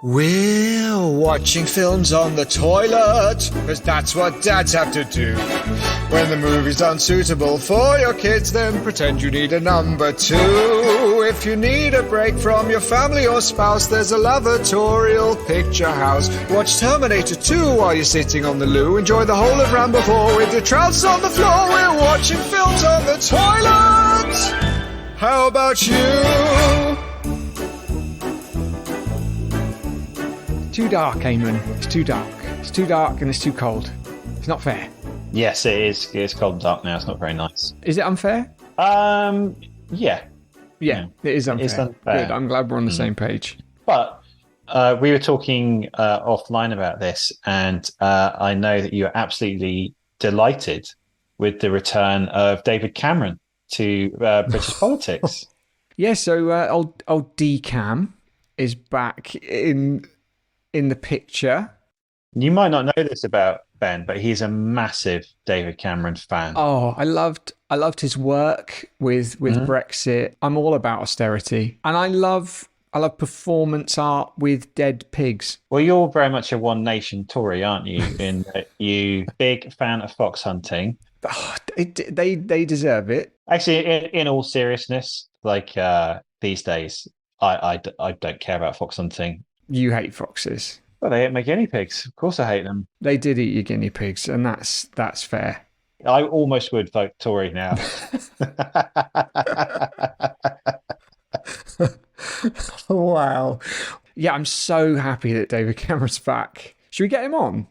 We're watching films on the toilet, because that's what dads have to do. When the movie's unsuitable for your kids, then pretend you need a number two. If you need a break from your family or spouse, there's a lavatorial picture house. Watch Terminator 2 while you're sitting on the loo. Enjoy the whole of Rambo 4 with your trousers on the floor. We're watching films on the toilet. How about you? Too dark, Eamon. It's too dark. It's too dark and it's too cold. It's not fair. Yes, it is. It's cold and dark now. It's not very nice. Is it unfair? Yeah. Yeah, it is unfair. It's unfair. Good. I'm glad we're on the same page. But we were talking offline about this, and I know that you are absolutely delighted with the return of David Cameron to British politics. Yeah, so old D-Cam is back in the picture. You might not know this about Ben, but he's a massive David Cameron fan. Oh, I loved his work with Brexit. I'm all about austerity, and I love performance art with dead pigs. Well, you're very much a One Nation Tory, aren't you? In that you big fan of fox hunting. Oh, they deserve it. Actually, in all seriousness, like these days, I don't care about fox hunting. You hate foxes. Well, they ate my guinea pigs. Of course, I hate them. They did eat your guinea pigs, and that's fair. I almost would vote Tory now. Wow. Yeah, I'm so happy that David Cameron's back. Should we get him on?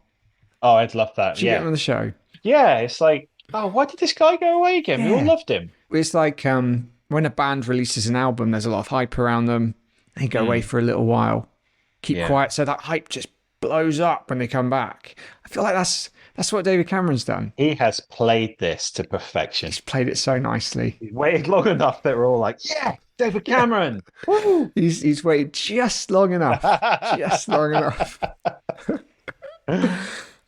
Oh, I'd love that. Should we get him on the show? Yeah, it's like, oh, why did this guy go away again? We all loved him. It's like when a band releases an album, there's a lot of hype around them. They go away for a little while. Keep quiet so that hype just blows up when they come back. I feel like that's what David Cameron's done. He has played this to perfection. He's played it so nicely. He's waited long enough that we're all like, yeah, David Cameron. Woo! He's waited just long enough. Just long enough.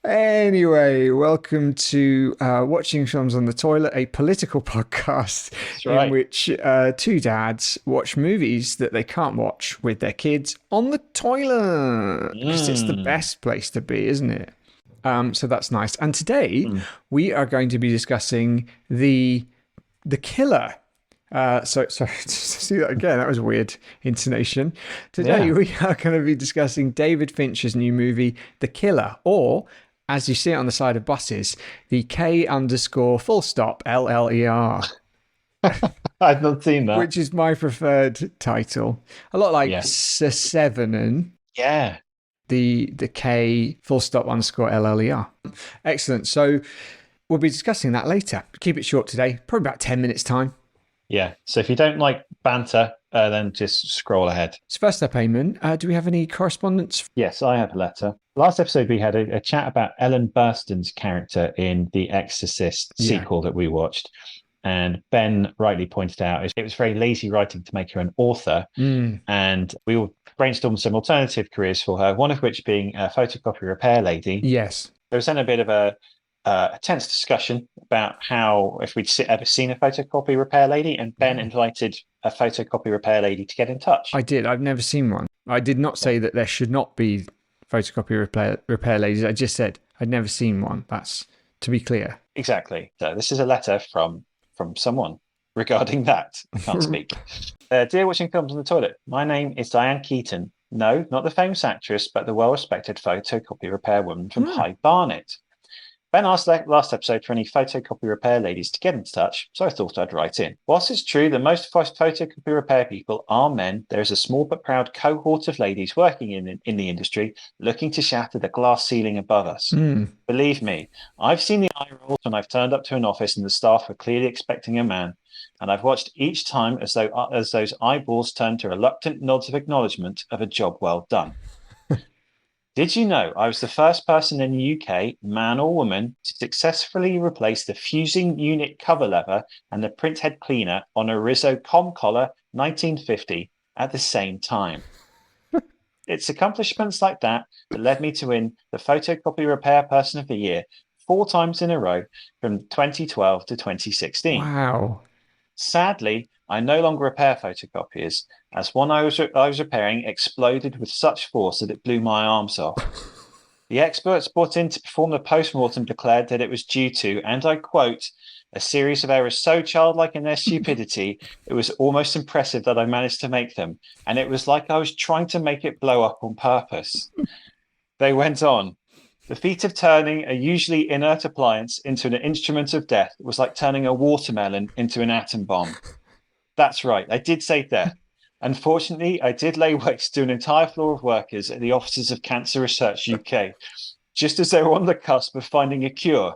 Anyway, welcome to Watching Films on the Toilet, a political podcast in which two dads watch movies that they can't watch with their kids on the toilet. Because it's the best place to be, isn't it? So that's nice. And today we are going to be discussing the Killer. Sorry, to do that again. That was a weird intonation. Today we are going to be discussing David Fincher's new movie, The Killer, or as you see it on the side of buses, the K_full_LLER. I've not seen that. Which is my preferred title. A lot like Seven. Yeah. The K__LLER. Excellent. So we'll be discussing that later. Keep it short today. Probably about 10 minutes time. Yeah. So if you don't like banter, then just scroll ahead. So first up, Eamon, do we have any correspondence? Yes, I have a letter. Last episode, we had a chat about Ellen Burstyn's character in The Exorcist sequel that we watched. And Ben rightly pointed out it was very lazy writing to make her an author. And we all brainstormed some alternative careers for her, one of which being a photocopy repair lady. Yes. There was then a bit of a tense discussion about how if we'd ever seen a photocopy repair lady, and Ben invited a photocopy repair lady to get in touch. I did. I've never seen one. I did not say that there should not be photocopy repair ladies. I just said I'd never seen one. That's to be clear. Exactly. So this is a letter from someone regarding that. I can't speak. Dear Watching Films on the Toilet, my name is Diane Keaton. No, not the famous actress, but the well-respected photocopy repair woman from High Barnet. Ben asked last episode for any photocopy repair ladies to get in touch, so I thought I'd write in. Whilst it's true that most photocopy repair people are men, there is a small but proud cohort of ladies working in the industry looking to shatter the glass ceiling above us. Believe me, I've seen the eye rolls when I've turned up to an office and the staff were clearly expecting a man, and I've watched each time as those eyeballs turn to reluctant nods of acknowledgement of a job well done. Did you know I was the first person in the UK, man or woman, to successfully replace the fusing unit cover lever and the printhead cleaner on a Rizzo Com Collar 1950 at the same time? It's accomplishments like that led me to win the Photocopy Repair Person of the Year 4 times in a row from 2012 to 2016. Wow. Sadly, I no longer repair photocopiers, as one I was repairing exploded with such force that it blew my arms off. The experts brought in to perform the post-mortem declared that it was due to, and I quote, a series of errors so childlike in their stupidity, it was almost impressive that I managed to make them, and it was like I was trying to make it blow up on purpose. They went on. The feat of turning a usually inert appliance into an instrument of death was like turning a watermelon into an atom bomb. That's right, I did say death. Unfortunately, I did lay waste to an entire floor of workers at the offices of Cancer Research UK, just as they were on the cusp of finding a cure.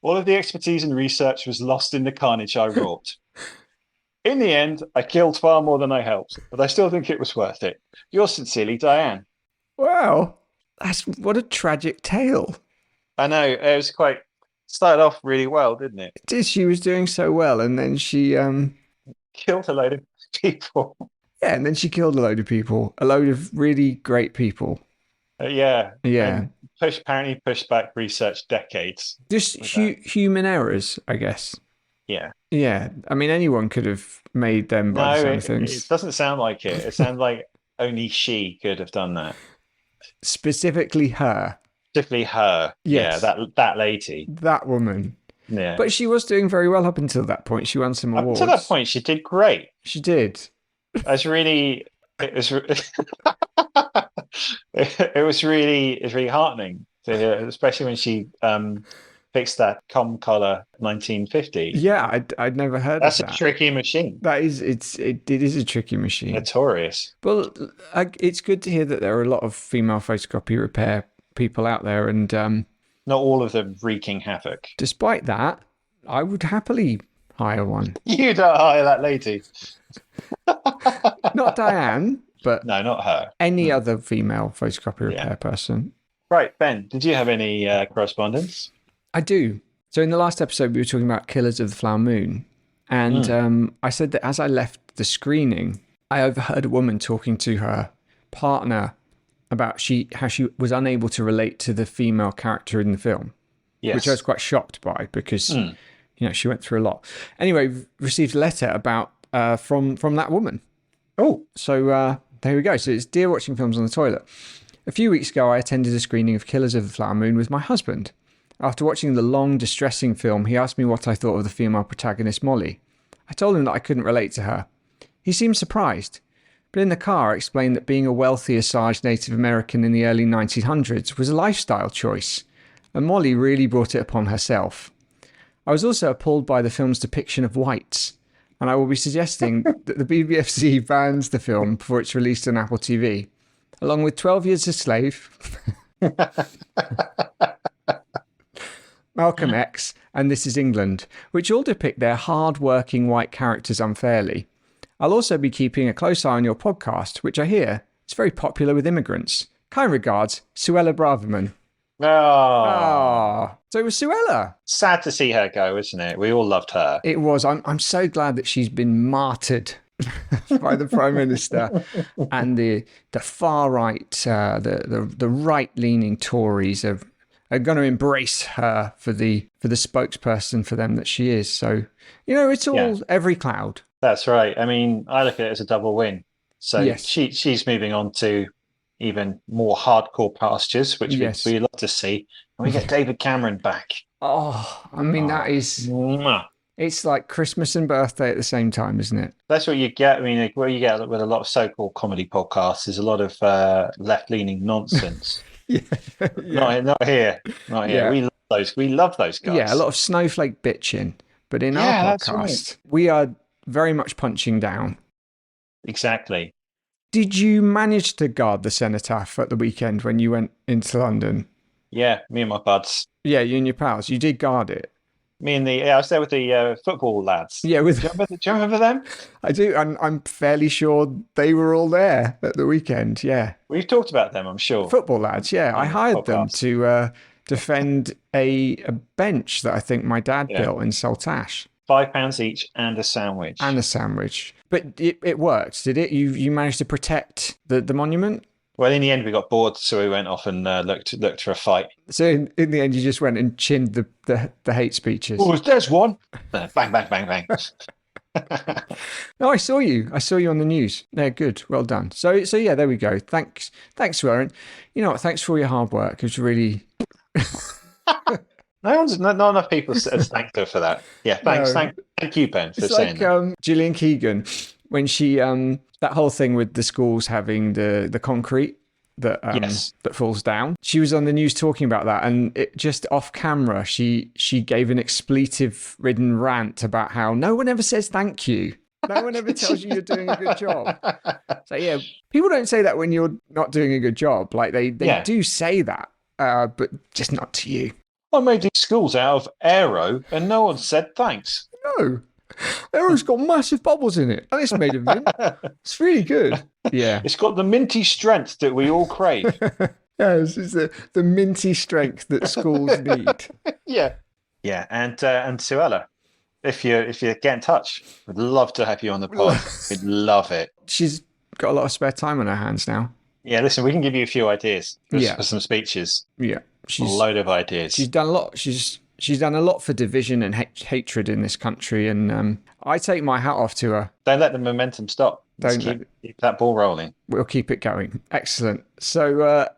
All of the expertise and research was lost in the carnage I wrought. In the end, I killed far more than I helped, but I still think it was worth it. Yours sincerely, Diane. Wow, what a tragic tale. I know, it was started off really well, didn't it? She was doing so well, and then she killed a load of people. Yeah, and then she killed a load of people, a load of really great people. Yeah. Yeah. Apparently pushed back research decades. Just human errors, I guess. Yeah. Yeah. I mean, anyone could have made them by the same things. It doesn't sound like it. It sounds like only she could have done that. Specifically her. Specifically her. Yes. Yeah, that lady. That woman. Yeah. But she was doing very well up until that point. She won some awards. Up to that point, she did great. She did. It was really heartening to hear, especially when she fixed that collar 1950. Yeah, I'd never heard of that. That's a tricky machine. It is a tricky machine. Notorious. Well, it's good to hear that there are a lot of female photocopy repair people out there, and not all of them wreaking havoc. Despite that, I would happily hire one. You don't hire that lady. Not Diane, but no, not her. Any other female photocopy repair person. Right, Ben, did you have any correspondence? I do. So in the last episode, we were talking about Killers of the Flower Moon. And I said that as I left the screening, I overheard a woman talking to her partner about how she was unable to relate to the female character in the film. Yes. Which I was quite shocked by because, she went through a lot. Anyway, received a letter about from that woman. Oh. So there we go. So it's Dear Watching Films on the Toilet. A few weeks ago, I attended a screening of Killers of the Flower Moon with my husband. After watching the long, distressing film, he asked me what I thought of the female protagonist, Molly. I told him that I couldn't relate to her. He seemed surprised. But in the car, I explained that being a wealthy Osage Native American in the early 1900s was a lifestyle choice, and Molly really brought it upon herself. I was also appalled by the film's depiction of whites, and I will be suggesting that the BBFC bans the film before it's released on Apple TV, along with 12 Years a Slave, Malcolm X, and This Is England, which all depict their hard-working white characters unfairly. I'll also be keeping a close eye on your podcast, which I hear is very popular with immigrants. Kind regards, Suella Braverman. Oh. So it was Suella. Sad to see her go, isn't it? We all loved her. It was. I'm so glad that she's been martyred by the Prime Minister and the far right, the right-leaning Tories are going to embrace her for the spokesperson for them that she is. So, it's all every cloud. That's right. I mean, I look at it as a double win. So yes. she's moving on to even more hardcore pastures, which we love to see. And we get David Cameron back. Oh, I mean, that is... It's like Christmas and birthday at the same time, isn't it? That's what you get. I mean, what you get with a lot of so-called comedy podcasts is a lot of left-leaning nonsense. Not here. Yeah. We love those guys. Yeah, a lot of snowflake bitching. But in our podcast, we are very much punching down. Exactly. Did you manage to guard the cenotaph at the weekend when you went into London? Yeah, me and my buds. Yeah, you and your pals. You did guard it. I was there with the football lads. Yeah, do you remember them? I do, and I'm fairly sure they were all there at the weekend. Yeah, we've talked about them, I'm sure. Football lads. Yeah, I hired them to defend a bench that I think my dad built in Saltash. £5 each and a sandwich. But it worked, did it? You managed to protect the monument? Well, in the end, we got bored, so we went off and looked for a fight. So in the end, you just went and chinned the hate speeches. Oh, there's one. Bang, bang, bang, bang. No, I saw you. I saw you on the news. Yeah, good. Well done. So yeah, there we go. Thanks, Aaron. You know what? Thanks for all your hard work. It was really. Not enough people has thanked her for that. Yeah, thanks. No. Thank you, Ben, for It's saying like that. Gillian Keegan when she that whole thing with the schools having the concrete that Yes. that falls down. She was on the news talking about that, and it just off camera she gave an expletive-ridden rant about how no one ever says thank you. No one ever tells you you're doing a good job. So yeah, people don't say that when you're not doing a good job. Like they do say that, but just not to you. I made these schools out of aero, and no one said thanks. No. Aero's got massive bubbles in it, and it's made of mint. It's really good. Yeah. It's got the minty strength that we all crave. Yeah, this is the minty strength that schools need. Yeah. Yeah, and Suella, if you get in touch, we'd love to have you on the pod. We'd love it. She's got a lot of spare time on her hands now. Yeah, listen, we can give you a few ideas Yeah. for some speeches. Yeah. A load of ideas. She's done a lot. She's done a lot for division and hatred in this country, and I take my hat off to her. Don't let the momentum stop. Keep that ball rolling. We'll keep it going. Excellent. So,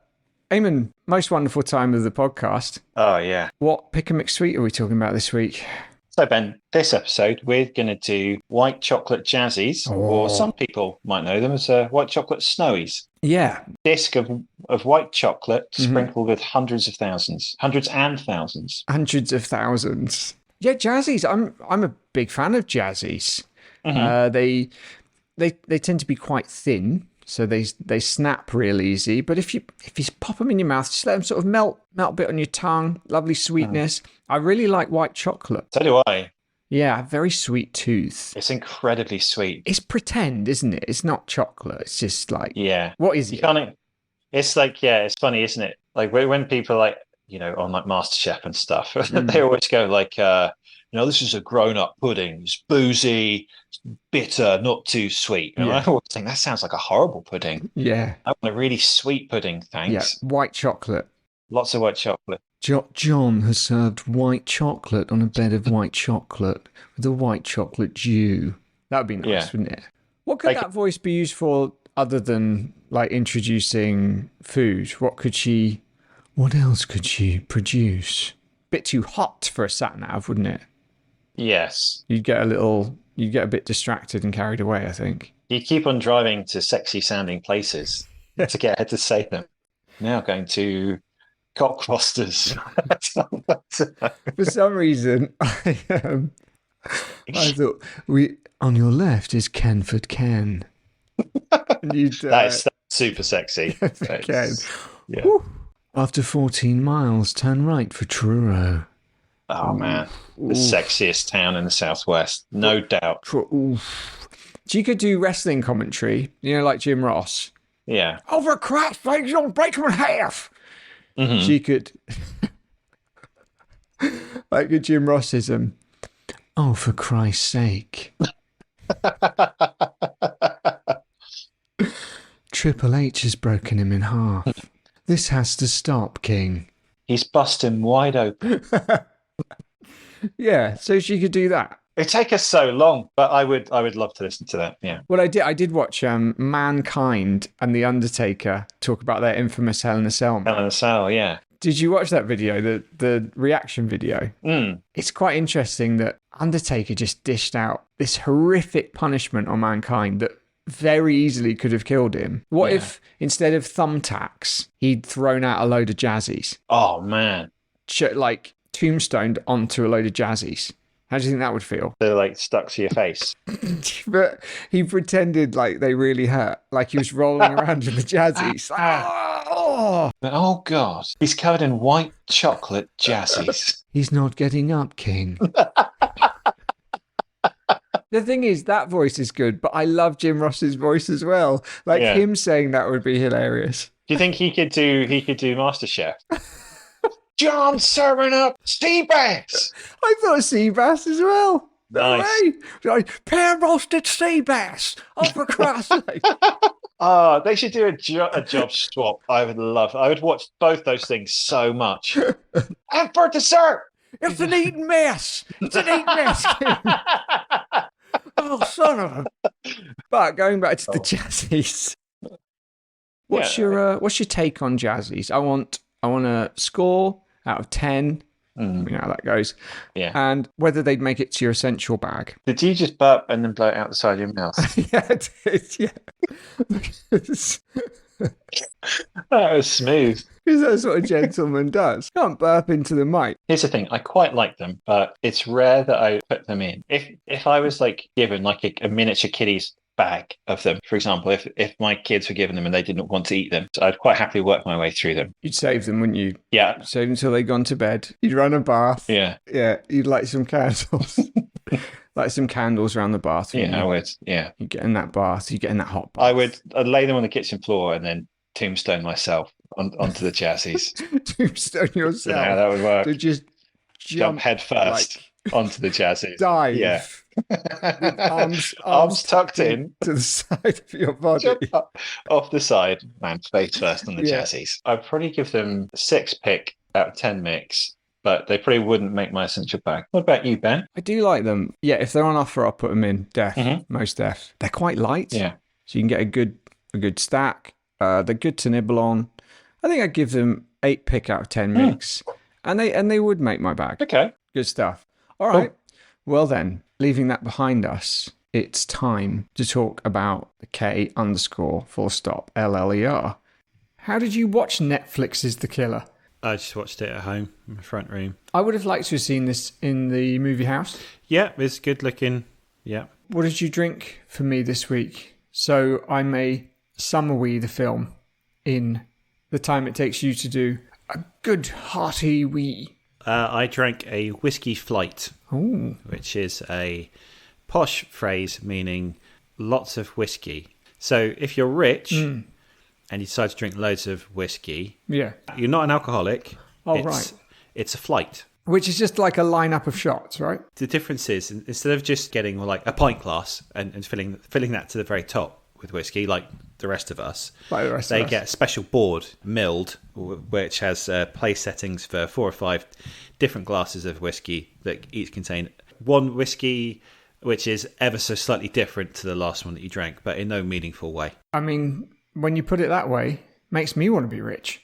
Eamon, most wonderful time of the podcast. Oh, yeah. What pick a McSweet are we talking about this week? So, Ben, this episode, we're going to do white chocolate jazzies, or some people might know them as white chocolate snowies. Yeah. Disc of white chocolate sprinkled with hundreds and thousands. Hundreds of thousands. Yeah, jazzies. I'm a big fan of jazzies. They tend to be quite thin, so they snap real easy. But if you pop them in your mouth, just let them sort of melt a bit on your tongue. Lovely sweetness. I really like white chocolate. So do I. Yeah, very sweet tooth. It's incredibly sweet. It's pretend, isn't it? It's not chocolate. It's just like, yeah. What is it? It's like, yeah, it's funny, isn't it? Like when people like, on like MasterChef and stuff, they always go like, this is a grown-up pudding. It's boozy, it's bitter, not too sweet. And I always think that sounds like a horrible pudding. Yeah. I want a really sweet pudding, thanks. Yeah, white chocolate. Lots of white chocolate. John has served white chocolate on a bed of white chocolate with a white chocolate dew. That would be nice, wouldn't it? What could that voice be used for other than like introducing food? What else could she produce? Bit too hot for a sat nav, wouldn't it? Yes. You'd get a bit distracted and carried away, I think. You keep on driving to sexy sounding places to get her to say them. Now going to Cockfosters. For some reason, I thought on your left is Kenford Ken. That's super sexy. Ken. Yeah. Woo. After 14 miles, turn right for Truro. Oh man, the sexiest town in the southwest, no doubt. She could do wrestling commentary, like Jim Ross. Yeah. Over Christ's sake, you don't break them in half. She could, like a Jim Rossism. Oh, for Christ's sake. Triple H has broken him in half. This has to stop, King. He's busting wide open. Yeah, so she could do that. It'd take us so long, but I would love to listen to that. Yeah. Well, I did watch Mankind and The Undertaker talk about their infamous Hell in a Cell. Hell in a Cell, yeah. Did you watch that video, the reaction video? It's quite interesting that Undertaker just dished out this horrific punishment on Mankind that very easily could have killed him. What if instead of thumbtacks, he'd thrown out a load of jazzies? Oh, man. Like tombstoned onto a load of jazzies. How do you think that would feel? They're like stuck to your face. But he pretended like they really hurt. Like he was rolling around in the jazzies. Oh, God. He's covered in white chocolate jazzies. He's not getting up, King. The thing is, that voice is good, but I love Jim Ross's voice as well. Like him saying that would be hilarious. Do you think he could do MasterChef? John serving up sea bass. I thought sea bass as well. Nice. Pan roasted sea bass. Oh, for Christ's sake. Oh, they should do a job swap. I would watch both those things so much. And for dessert. It's an eating mess. It's an eating mess. Oh, son of a... But going back to the Jazzies, what's your take on Jazzies? I want a score out of 10. You know how that goes. Yeah. And whether they'd make it to your essential bag. Did you just burp and then blow it out the side of your mouth? Yeah, I did. Yeah. That was smooth. Because that's what a gentleman does. Can't burp into the mic. Here's the thing, I quite like them, but it's rare that I put them in. If I was like given like a miniature kiddies bag of them, for example, if my kids were given them and they didn't want to eat them, I'd quite happily work my way through them. You'd save them, wouldn't you? Yeah. Save them until they'd gone to bed. You'd run a bath. Yeah. Yeah. You'd light some candles. Light some candles around the bathroom. Yeah, I would. Yeah. You get in that bath. You get in that hot bath. I'd lay them on the kitchen floor and then tombstone myself onto the Jazzies. Tombstone yourself. You know how that would work. To just jump head first onto the Jazzies. Dive. Yeah. With arms tucked in to the side of your body. Jump up off the side, man, face first on the Jazzies. I'd probably give them 6 pick out of 10 mix, but they probably wouldn't make my essential bag. What about you, Ben? I do like them. Yeah, if they're on offer, I'll put them in. Most def. They're quite light. Yeah. So you can get a good stack. They're good to nibble on. I think I'd give them 8 pick out of 10 mix. And they would make my bag. Okay. Good stuff. All right. Cool. Well then, leaving that behind us, it's time to talk about the K_full stop LLER. How did you watch Netflix's The Killer? I just watched it at home in my front room. I would have liked to have seen this in the movie house. Yeah, it's good looking. Yeah. What did you drink for me this week? So I may summer-wee the film in the time it takes you to do a good hearty wee. I drank a whiskey flight, which is a posh phrase meaning lots of whiskey. So if you're rich and you decide to drink loads of whiskey, you're not an alcoholic. Right. It's a flight. Which is just like a lineup of shots, right? The difference is, instead of just getting like a pint glass and filling that to the very top with whiskey, like the rest of us, they get a special board milled, which has place settings for 4 or 5 different glasses of whiskey that each contain one whiskey, which is ever so slightly different to the last one that you drank, but in no meaningful way. I mean, when you put it that way, makes me want to be rich.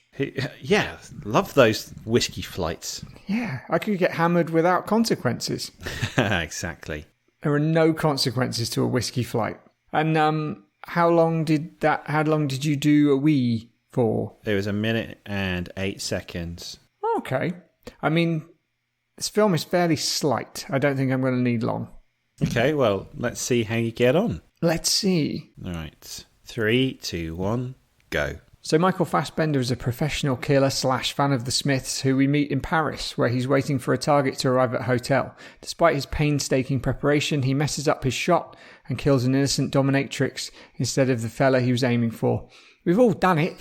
Yeah, love those whiskey flights. Yeah, I could get hammered without consequences. Exactly. There are no consequences to a whiskey flight. And how long did you do a wee for? It was 1 minute and 8 seconds. Okay. I mean, this film is fairly slight. I don't think I'm going to need long. Okay, well, let's see how you get on. Let's see. All right. 3, 2, 1, go. So Michael Fassbender is a professional killer / fan of the Smiths who we meet in Paris, where he's waiting for a target to arrive at a hotel. Despite his painstaking preparation, he messes up his shot and kills an innocent dominatrix instead of the fella he was aiming for. We've all done it.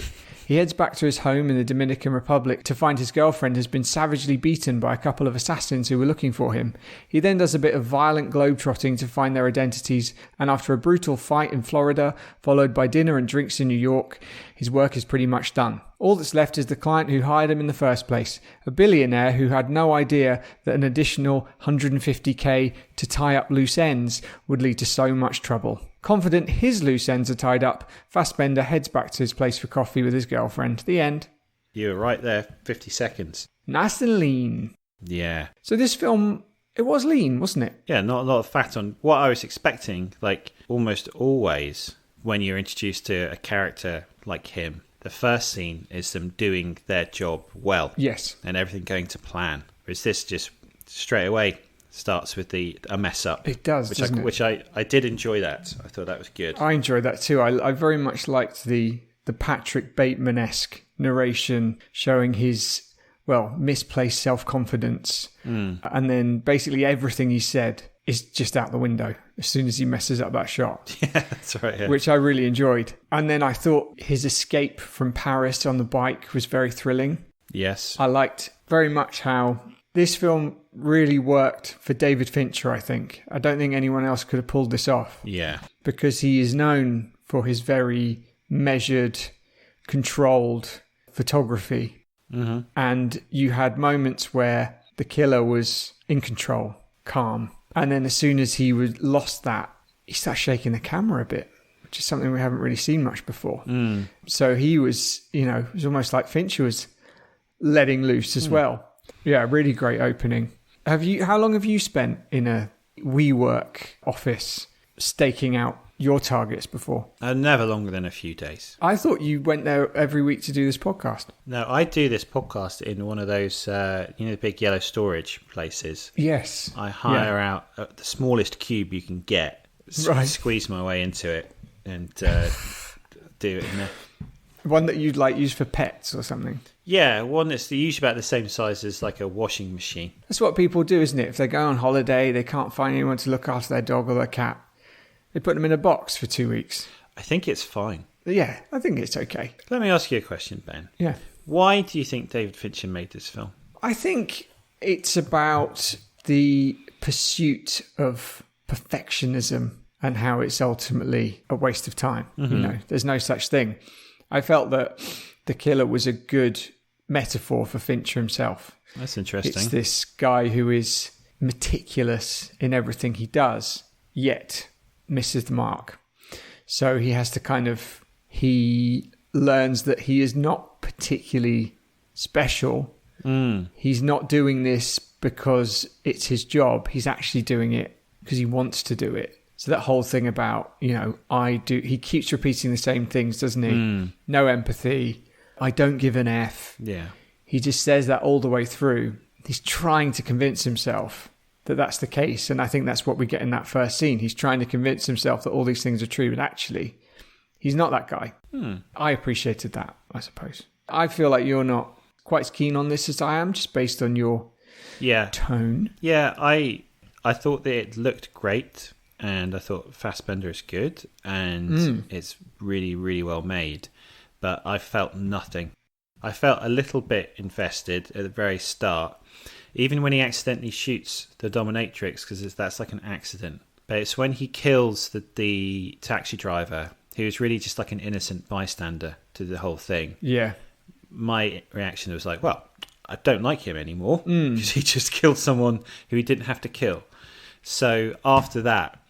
He heads back to his home in the Dominican Republic to find his girlfriend has been savagely beaten by a couple of assassins who were looking for him. He then does a bit of violent globetrotting to find their identities, and after a brutal fight in Florida, followed by dinner and drinks in New York, his work is pretty much done. All that's left is the client who hired him in the first place, a billionaire who had no idea that an additional $150K to tie up loose ends would lead to so much trouble. Confident his loose ends are tied up, Fassbender heads back to his place for coffee with his girlfriend. The end. You were right there, 50 seconds. Nice and lean. Yeah. So this film, it was lean, wasn't it? Yeah, not a lot of fat on what I was expecting. Like, almost always, when you're introduced to a character like him, the first scene is them doing their job well. Yes. And everything going to plan. Whereas this just straight away starts with a mess up. It does, which I did enjoy that. I thought that was good. I enjoyed that too. I very much liked the Patrick Bateman-esque narration showing his, misplaced self-confidence. And then basically everything he said is just out the window as soon as he messes up that shot. Yeah, that's right. Yeah. Which I really enjoyed. And then I thought his escape from Paris on the bike was very thrilling. Yes. I liked very much how this film really worked for David Fincher, I think. I don't think anyone else could have pulled this off. Yeah. Because he is known for his very measured, controlled photography. Mm-hmm. And you had moments where the killer was in control, calm. And then as soon as he lost that, he starts shaking the camera a bit, which is something we haven't really seen much before. So he was, it was almost like Fincher was letting loose as well. Yeah, really great opening. How long have you spent in a WeWork office staking out your targets before? Never longer than a few days. I thought you went there every week to do this podcast. No, I do this podcast in one of those, the big yellow storage places. Yes. I hire out the smallest cube you can get, squeeze my way into it, and do it in there. One that you'd use for pets or something? Yeah, one that's usually about the same size as like a washing machine. That's what people do, isn't it? If they go on holiday, they can't find anyone to look after their dog or their cat. They put them in a box for 2 weeks. I think it's fine. Yeah, I think it's okay. Let me ask you a question, Ben. Yeah. Why do you think David Fincher made this film? I think it's about the pursuit of perfectionism and how it's ultimately a waste of time. There's no such thing. I felt that The Killer was a good metaphor for Fincher himself. That's interesting. It's this guy who is meticulous in everything he does, yet misses the mark. So he has to he learns that he is not particularly special. He's not doing this because it's his job. He's actually doing it because he wants to do it. So that whole thing about, he keeps repeating the same things, doesn't he? No empathy. I don't give an F. Yeah. He just says that all the way through. He's trying to convince himself that that's the case. And I think that's what we get in that first scene. He's trying to convince himself that all these things are true, but actually, he's not that guy. I appreciated that, I suppose. I feel like you're not quite as keen on this as I am, just based on your tone. Yeah, I thought that it looked great. And I thought Fassbender is good, and it's really, really well made. But I felt nothing. I felt a little bit invested at the very start, even when he accidentally shoots the dominatrix, because that's like an accident. But it's when he kills the taxi driver, who's really just like an innocent bystander to the whole thing. Yeah. My reaction was like, well, I don't like him anymore, because he just killed someone who he didn't have to kill. So after that,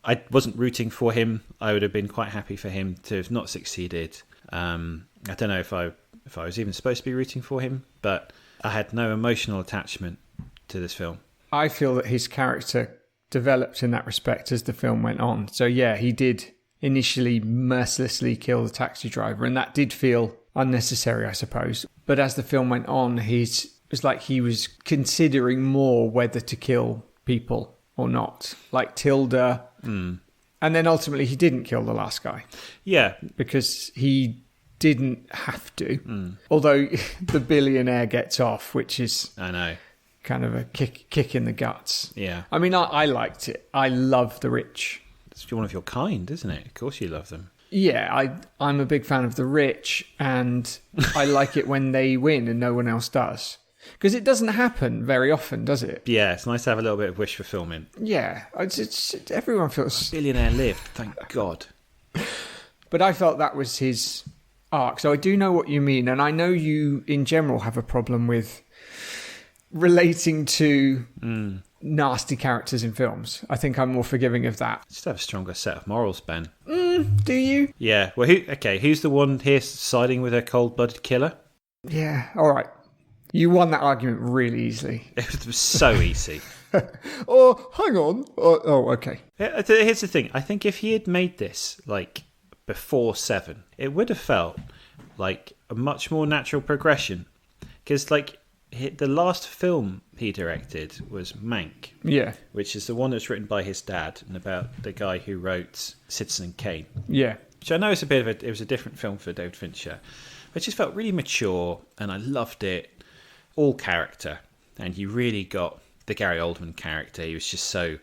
I wasn't rooting for him. I would have been quite happy for him to have not succeeded. I don't know if I was even supposed to be rooting for him, but I had no emotional attachment to this film. I feel that his character developed in that respect as the film went on. So yeah, he did initially mercilessly kill the taxi driver, and that did feel unnecessary, I suppose. But as the film went on, it was like he was considering more whether to kill people or not, like Tilda. And then ultimately he didn't kill the last guy. Yeah. Because he didn't have to. Although the billionaire gets off, which is I know, kind of a kick in the guts. Yeah. I mean, I liked it. I love The Rich. It's one of your kind, isn't it? Of course you love them. Yeah, I'm a big fan of The Rich, and I like it when they win and no one else does. Because it doesn't happen very often, does it? Yeah, it's nice to have a little bit of wish fulfillment. Yeah, everyone feels... Billionaire lived, thank God. But I felt that was his arc. So I do know what you mean. And I know you, in general, have a problem with relating to nasty characters in films. I think I'm more forgiving of that. Just have a stronger set of morals, Ben. Do you? Yeah. Well, who's the one here siding with a cold-blooded killer? Yeah, all right. You won that argument really easily. It was so easy. Oh, hang on. Oh, okay. Here's the thing. I think if he had made this, like, before 7, it would have felt like a much more natural progression. Because, like, the last film he directed was Mank. Yeah. Which is the one that's written by his dad and about the guy who wrote Citizen Kane. Yeah. Which I know is it was a different film for David Fincher. But it just felt really mature, and I loved it. All character, and you really got the Gary Oldman character. He was just so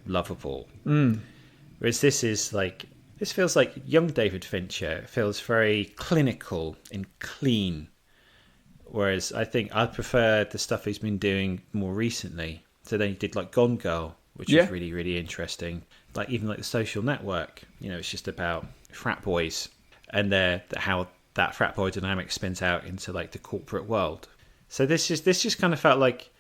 lovable. Whereas this feels like young David Fincher. It feels very clinical and clean. Whereas I think I prefer the stuff he's been doing more recently. So then he did like Gone Girl, which was really, really interesting. Like even like The Social Network. It's just about frat boys and how that frat boy dynamic spins out into like the corporate world. So this just kind of felt like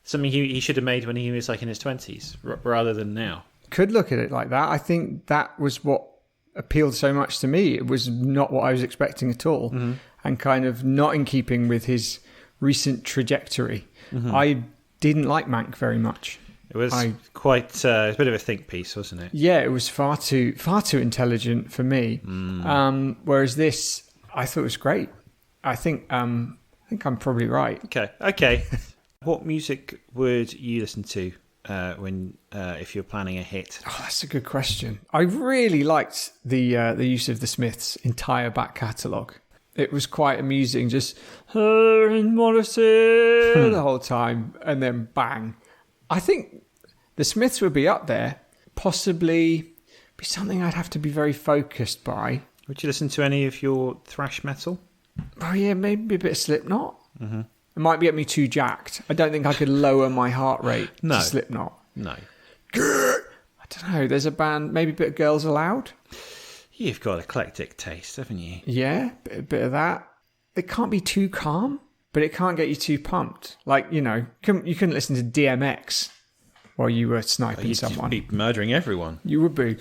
something he should have made when he was like in his 20s, rather than now. could look at it like that. I think that was what appealed so much to me. It was not what I was expecting at all, and kind of not in keeping with his recent trajectory. I didn't like Mank very much. It was quite a bit of a think piece, wasn't it? Yeah, it was far too intelligent for me. Whereas this, I thought was great. I think I'm probably right. Okay. What music would you listen to when if you're planning a hit? Oh, that's a good question. I really liked the use of the Smiths' entire back catalogue. It was quite amusing, just her and Morrissey the whole time, and then bang. I think the Smiths would be up there, possibly be something I'd have to be very focused by. Would you listen to any of your thrash metal? Oh yeah, maybe a bit of Slipknot. It might get me too jacked. I don't think I could lower my heart rate to Slipknot. No. I don't know. There's a band, maybe a bit of Girls Aloud. You've got eclectic taste, haven't you? Yeah, a bit of that. It can't be too calm, but it can't get you too pumped. Like, you couldn't listen to DMX while you were sniping someone. You'd be murdering everyone. You would be.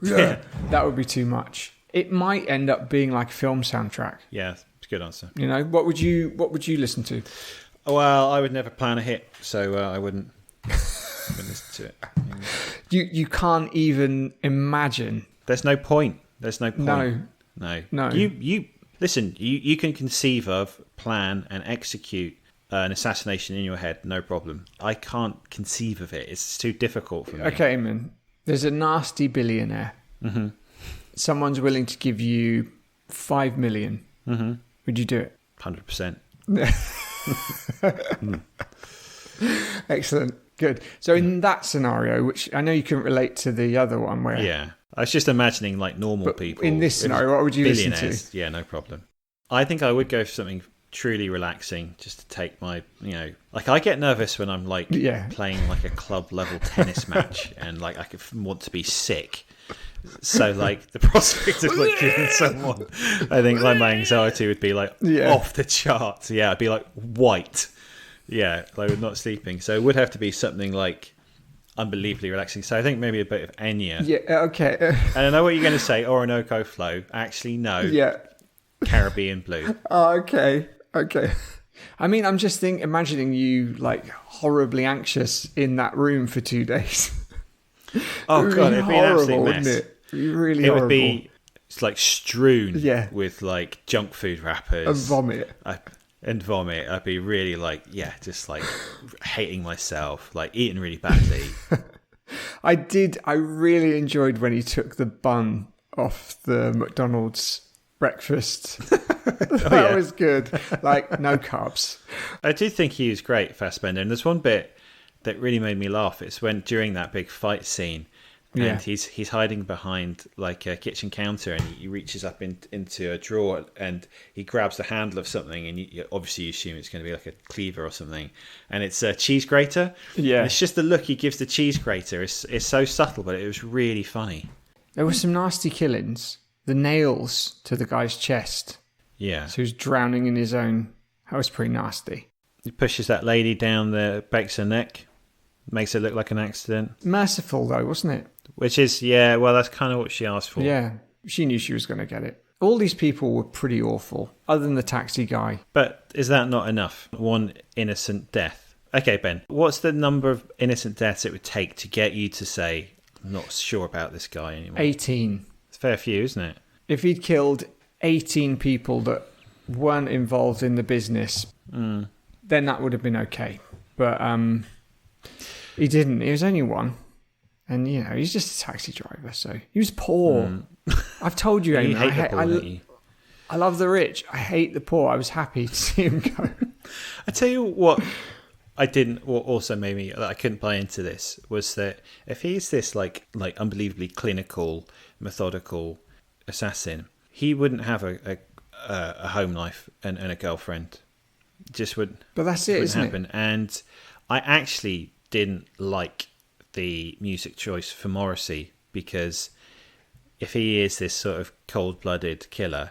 Yeah. That would be too much. It might end up being like a film soundtrack. Yeah, it's a good answer. What would you listen to? Well, I would never plan a hit, so I wouldn't listen to it. You can't even imagine. There's no point. No. You listen. You can conceive of, plan, and execute an assassination in your head, no problem. I can't conceive of it. It's too difficult for me. Okay, man. There's a nasty billionaire. Someone's willing to give you $5 million. Would you do it? 100%. Excellent. Good. So in that scenario, which I know you couldn't relate to the other one where... Yeah. I was just imagining like normal people. In this scenario, what would you listen to? Yeah, no problem. I think I would go for something truly relaxing, just to take my, like I get nervous when I'm like playing like a club level tennis match and like I want to be sick. So like the prospect of like killing someone, I think like my anxiety would be like off the charts. Yeah, I'd be like white. Yeah, like not sleeping. So it would have to be something like unbelievably relaxing. So I think maybe a bit of Enya. Yeah, okay. And I know what you're going to say, Orinoco Flow. Actually, no. Yeah. Caribbean Blue. Oh, okay. I mean, I'm just imagining you like horribly anxious in that room for 2 days. Oh God, it'd be an absolute mess. Wouldn't it? Really it horrible. Would be like strewn with like junk food wrappers and vomit. I'd be really like just like hating myself, like eating really badly. I really enjoyed when he took the bun off the McDonald's breakfast. That was good. Like no carbs. I do think he was great, Fassbender, and there's one bit that really made me laugh. It's when during that big fight scene, and he's hiding behind like a kitchen counter, and he reaches up into a drawer and he grabs the handle of something, and you obviously assume it's going to be like a cleaver or something, and it's a cheese grater. Yeah, and it's just the look he gives the cheese grater. It's so subtle, but it was really funny. There were some nasty killings. The nails to the guy's chest. Yeah, so he was drowning in his own. That was pretty nasty. He pushes that lady down breaks her neck. Makes it look like an accident. Merciful, though, wasn't it? Which is, that's kind of what she asked for. Yeah, she knew she was going to get it. All these people were pretty awful, other than the taxi guy. But is that not enough? One innocent death. Okay, Ben, what's the number of innocent deaths it would take to get you to say, I'm not sure about this guy anymore? 18. It's a fair few, isn't it? If he'd killed 18 people that weren't involved in the business, then that would have been okay. But he didn't. He was only one. And, he's just a taxi driver, so he was poor. I've told you, Amy, I love the rich. I hate the poor. I was happy to see him go. I tell you what what also made me, I couldn't buy into this, was that if he's this like unbelievably clinical, methodical assassin, he wouldn't have a home life and a girlfriend. Just wouldn't. But that's it, isn't happen. It? And I actually didn't like the music choice for Morrissey, because if he is this sort of cold-blooded killer,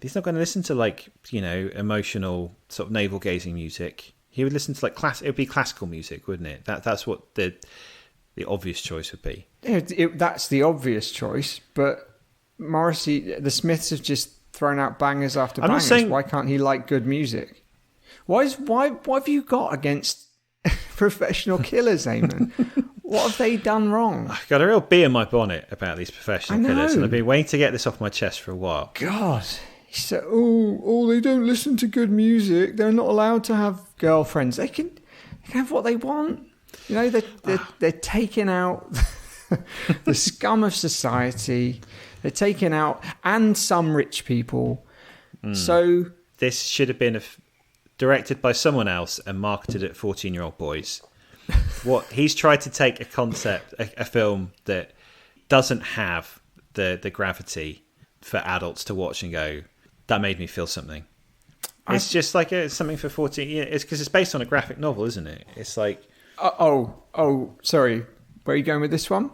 he's not going to listen to emotional sort of navel-gazing music. He would listen to it would be classical music, wouldn't it? That's what the the obvious choice would be. That's the obvious choice, but Morrissey, the Smiths have just thrown out bangers after bangers. Saying... Why can't he like good music? Why have you got against professional killers, Eamon? What have they done wrong? I've got a real bee in my bonnet about these professional killers, and I've been waiting to get this off my chest for a while. God. He said, they don't listen to good music. They're not allowed to have girlfriends. They can have what they want. You know, they're taking out the scum of society. They're taking out, and some rich people. So this should have been directed by someone else and marketed at 14-year-old boys. What he's tried to take a concept, a film that doesn't have the gravity for adults to watch and go, that made me feel something. It's just like something for 14. Yeah, it's because it's based on a graphic novel, isn't it? It's like sorry. Where are you going with this one?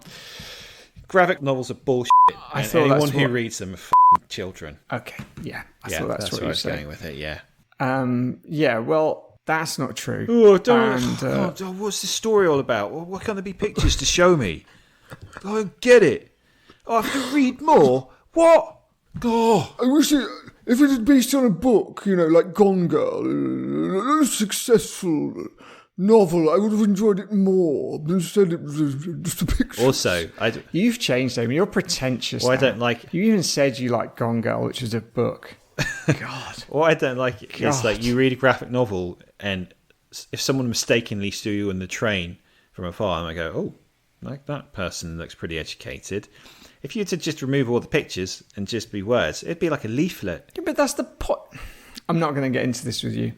Graphic novels are bullshit. I thought anyone who reads them are children. Okay, yeah. I thought that's what you were going with it. Yeah. Yeah. Well, that's not true. What's the story all about? Why can't there be pictures to show me? I don't get it. I have to read more. What? Oh, I wish if it had based on a book, like Gone Girl, a successful novel, I would have enjoyed it more. But instead, it was just a picture. Also, you've changed, Amy. You're pretentious. Well, I don't like. You even said you like Gone Girl, which is a book. God. What I don't like is like you read a graphic novel, and if someone mistakenly saw you on the train from afar, and I go, "Oh, like that person looks pretty educated." If you were to just remove all the pictures and just be words, it'd be like a leaflet. Yeah, but that's the point. I'm not going to get into this with you.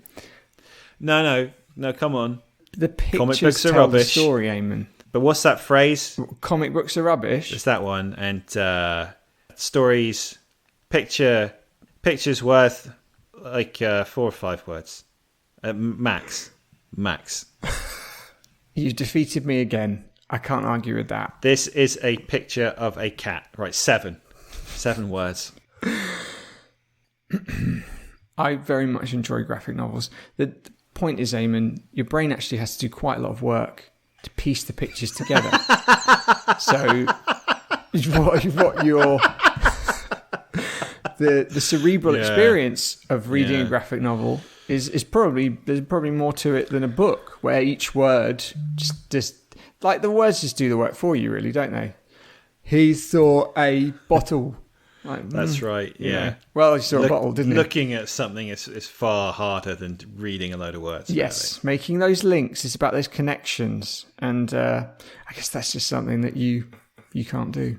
No, come on. The pictures comic books are rubbish. The story, Eamon. But what's that phrase? Comic books are rubbish. It's that one. And stories, pictures worth like 4 or 5 words. Max. You defeated me again. I can't argue with that. This is a picture of a cat. Right, 7 words. I very much enjoy graphic novels. The point is, Eamon, your brain actually has to do quite a lot of work to piece the pictures together. So, what your the cerebral experience of reading a graphic novel is probably, there's probably more to it than a book, where each word just like the words just do the work for you, really, don't they? He saw a bottle. Like, that's right, yeah. Well, he saw a bottle, didn't he? Looking at something is far harder than reading a load of words. Yes, really. Making those links is about those connections. And I guess that's just something that you can't do.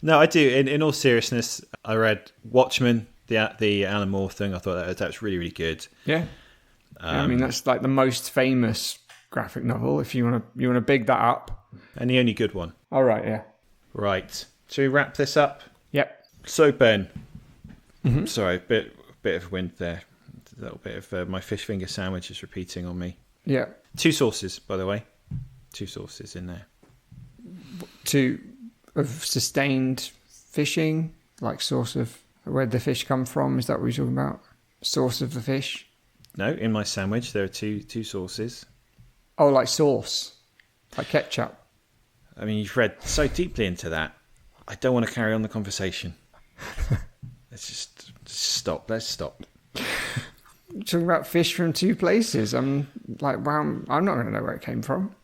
No, I do. In all seriousness, I read Watchmen, the Alan Moore thing. I thought that was really, really good. Yeah. I mean, that's like the most famous graphic novel, if you want to big that up. And the only good one. All right, yeah. Right. Should we wrap this up? Yep. So, Ben. Mm-hmm. Sorry, bit of wind there. A little bit of my fish finger sandwich is repeating on me. Yeah. 2 sources, by the way. 2 sources in there. Of sustained fishing, like source of where the fish come from. Is that what you're talking about? Source of the fish? No, in my sandwich there are two sources. Oh, like sauce, like ketchup. I mean, you've read so deeply into that. I don't want to carry on the conversation. Let's just stop. Let's stop. You're talking about fish from 2 places. I'm like, wow, I'm not going to know where it came from.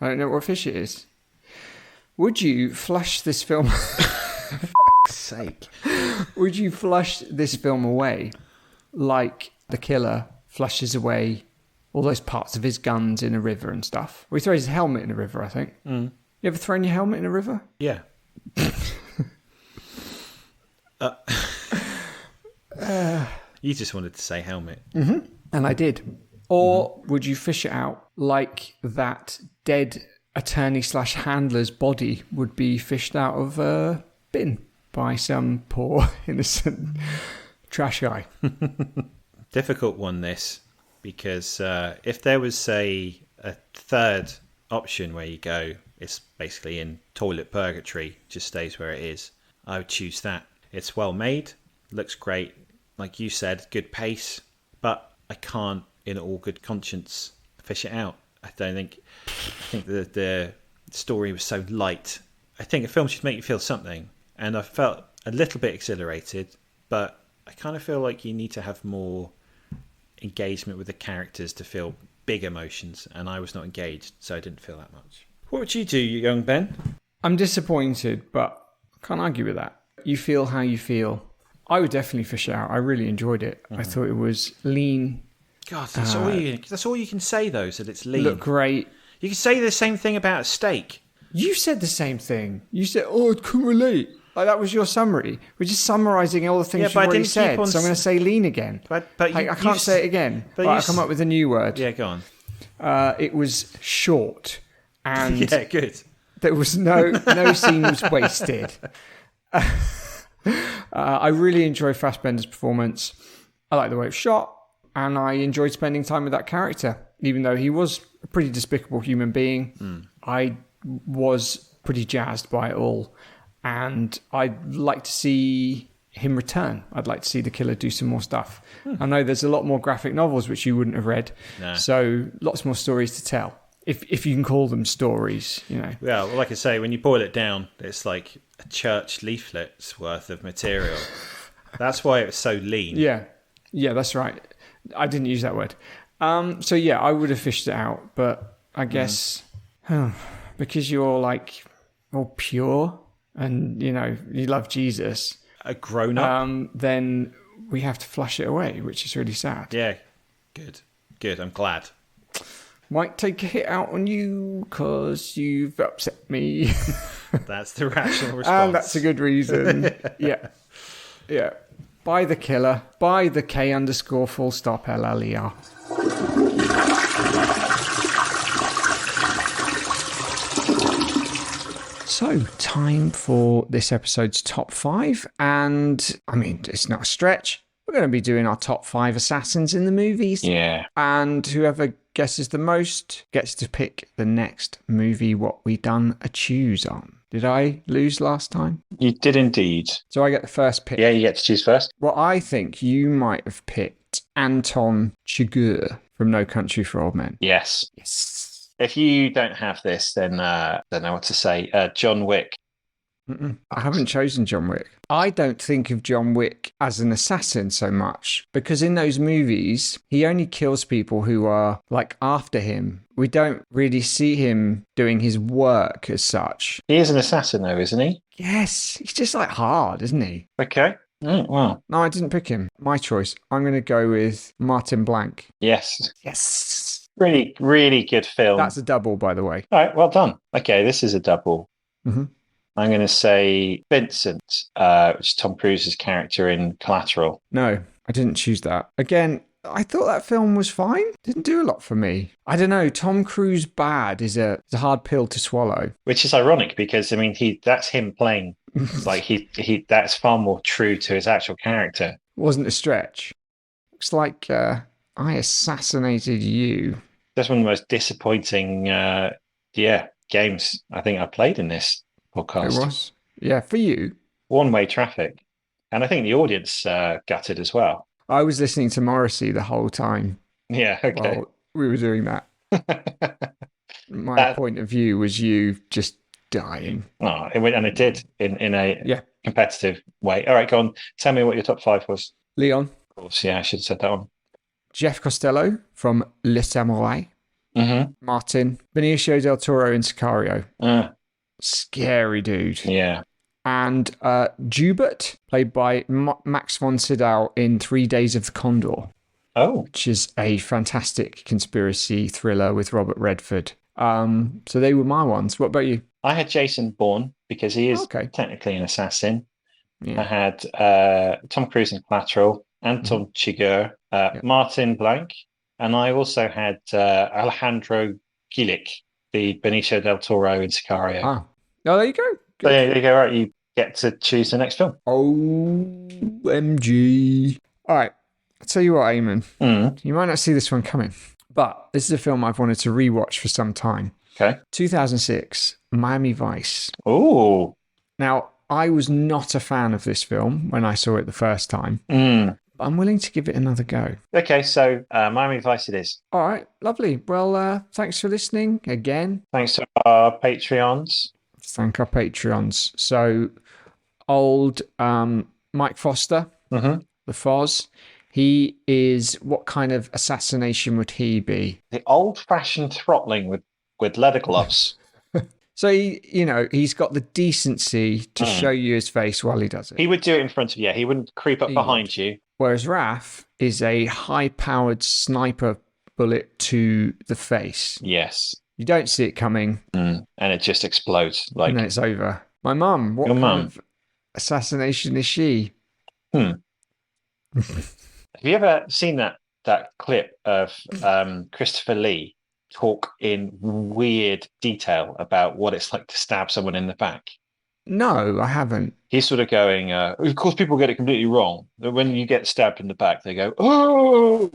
I don't know what fish it is. Would you flush this film? For fuck's sake. Would you flush this film away like the killer flushes away all those parts of his guns in a river and stuff? Or he throws his helmet in a river, I think. Mm. You ever thrown your helmet in a river? Yeah. You just wanted to say helmet. Mm-hmm. And I did. Or would you fish it out like that dead attorney/handler's body would be fished out of a bin by some poor innocent trash guy? Difficult one, this, because if there was a third option where you go, it's basically in toilet purgatory, just stays where it is, I would choose that. It's well made, looks great, like you said, good pace, but I can't in all good conscience fish it out. I think the story was so light. I think a film should make you feel something, and I felt a little bit exhilarated, but I kind of feel like you need to have more engagement with the characters to feel big emotions, and I was not engaged, so I didn't feel that much. What would you do, young Ben? I'm disappointed, but I can't argue with that. You feel how you feel. I would definitely fish it out. I really enjoyed it. I thought it was lean. God, that's all you can say, though, is that it's lean. Looked great. You can say the same thing about a steak. You said the same thing. You said, I couldn't relate. Like, that was your summary. We're just summarising all the things you've already said. So I'm going to say lean again. But I can't say it again. But I'll come up with a new word. Yeah, go on. It was short. And yeah, good. There was no scene was wasted. I really enjoyed Fassbender's performance. I like the way it was shot, and I enjoyed spending time with that character, even though he was a pretty despicable human being. I was pretty jazzed by it all, and I'd like to see him return. I'd like to see the killer do some more stuff. I know there's a lot more graphic novels which you wouldn't have read, so lots more stories to tell. If you can call them stories, you know. Yeah, well, like I say, when you boil it down, it's like a church leaflet's worth of material. That's why it's so lean. Yeah, that's right. I didn't use that word. So yeah, I would have fished it out, but I guess because you're like all pure and you know you love Jesus, a grown up, then we have to flush it away, which is really sad. Yeah, good. I'm glad. Might take a hit out on you because you've upset me. That's the rational response. And that's a good reason. Yeah. By the killer. By the K_full_LLER. So, time for this episode's top 5. And, I mean, it's not a stretch. We're going to be doing our top 5 assassins in the movies. Yeah. And whoever guesses the most gets to pick the next movie what we done a choose on. Did I lose last time? You did indeed. So I get the first pick. Yeah, you get to choose first. Well, I think you might have picked Anton Chigurh from No Country for Old Men. Yes. If you don't have this, then I don't know what to say. John Wick. I haven't chosen John Wick. I don't think of John Wick as an assassin so much because in those movies, he only kills people who are like after him. We don't really see him doing his work as such. He is an assassin though, isn't he? Yes, he's just like hard, isn't he? Okay. Oh, wow. No, I didn't pick him. My choice. I'm going to go with Martin Blanc. Yes. Really, really good film. That's a double, by the way. All right, well done. Okay, this is a double. Mm-hmm. I'm going to say Vincent, which is Tom Cruise's character in Collateral. No, I didn't choose that. Again, I thought that film was fine. Didn't do a lot for me. I don't know. Tom Cruise bad is a hard pill to swallow. Which is ironic because, I mean, that's him playing. Like, he that's far more true to his actual character. Wasn't a stretch. Looks like I assassinated you. That's one of the most disappointing, games I think I played in this podcast. It was. Yeah, for you. One-way traffic. And I think the audience gutted as well. I was listening to Morrissey the whole time. Yeah, okay. While we were doing that. My point of view was you just dying. Oh, it did in a competitive way. All right, go on. Tell me what your top 5 was. Leon. Of course, yeah, I should have said that one. Jeff Costello from Le Samurai. Mm-hmm. Martin. Benicio del Toro in Sicario. Scary dude. Yeah. And Joubert, played by Max von Sydow in 3 Days of the Condor. Oh. Which is a fantastic conspiracy thriller with Robert Redford. So they were my ones. What about you? I had Jason Bourne because he is technically an assassin. Yeah. I had Tom Cruise in Collateral, Anton Chigurh, Martin Blanc, and I also had Alejandro Gilic, the Benicio del Toro in Sicario. Oh, there you go. So there you go. Right, you get to choose the next film. OMG. All right. I'll tell you what, Eamon. You might not see this one coming, but this is a film I've wanted to rewatch for some time. Okay. 2006, Miami Vice. Oh. Now, I was not a fan of this film when I saw it the first time, I'm willing to give it another go. Okay, so Miami Vice it is. All right, lovely. Well, thanks for listening again. Thanks to our Patreons. Thank our Patreons. So, old Mike Foster, the Foz, he is, what kind of assassination would he be? The old-fashioned throttling with leather gloves. So he's got the decency to show you his face while he does it. He would do it in front of you. He wouldn't creep up behind you. Whereas Raph is a high-powered sniper bullet to the face. Yes. You don't see it coming. And it just explodes. And then it's over. My mum, what kind of assassination is she? Have you ever seen that clip of Christopher Lee talk in weird detail about what it's like to stab someone in the back? No, I haven't. He's sort of going, of course people get it completely wrong. When you get stabbed in the back, they go, oh!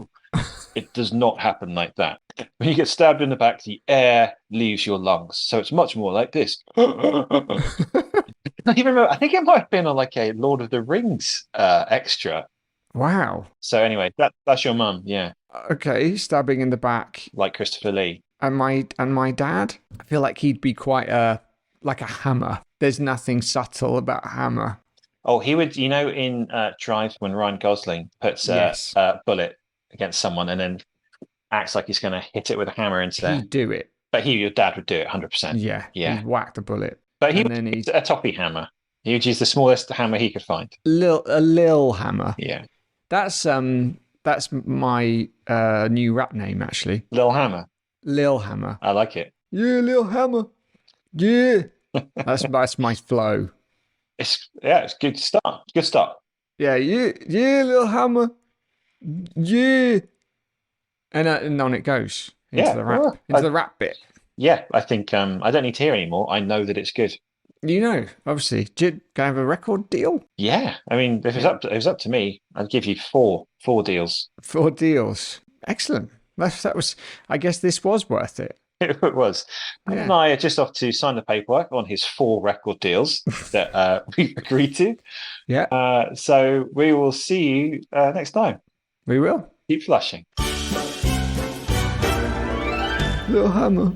It does not happen like that. When you get stabbed in the back, the air leaves your lungs. So it's much more like this. I think it might have been on like a Lord of the Rings extra. Wow. So anyway, that's your mum, yeah. Okay, stabbing in the back. Like Christopher Lee. And my dad? I feel like he'd be quite like a hammer. There's nothing subtle about a hammer. Oh, he would, in Drive when Ryan Gosling puts a bullet against someone and then acts like he's going to hit it with a hammer instead. He'd do it. But your dad would do it 100%. Yeah. He'd whack the bullet. But he would use a toppy hammer. He would use the smallest hammer he could find. A lil hammer. Yeah. That's my new rap name, actually. Lil Hammer. Lil Hammer. I like it. Yeah, Lil Hammer. Yeah. That's my flow. It's good start. Good start. Yeah, Lil Hammer. Yeah. And on it goes into the rap. The rap bit. Yeah, I think I don't need to hear anymore. I know that it's good. Obviously. Do you have a record deal? Yeah. I mean, if it was up to me, I'd give you four deals. 4 deals. Excellent. That was, I guess this was worth it. It was. Yeah. And I are just off to sign the paperwork on his 4 record deals that we agreed to. Yeah. So we will see you next time. We will. Keep flushing. Little hammer.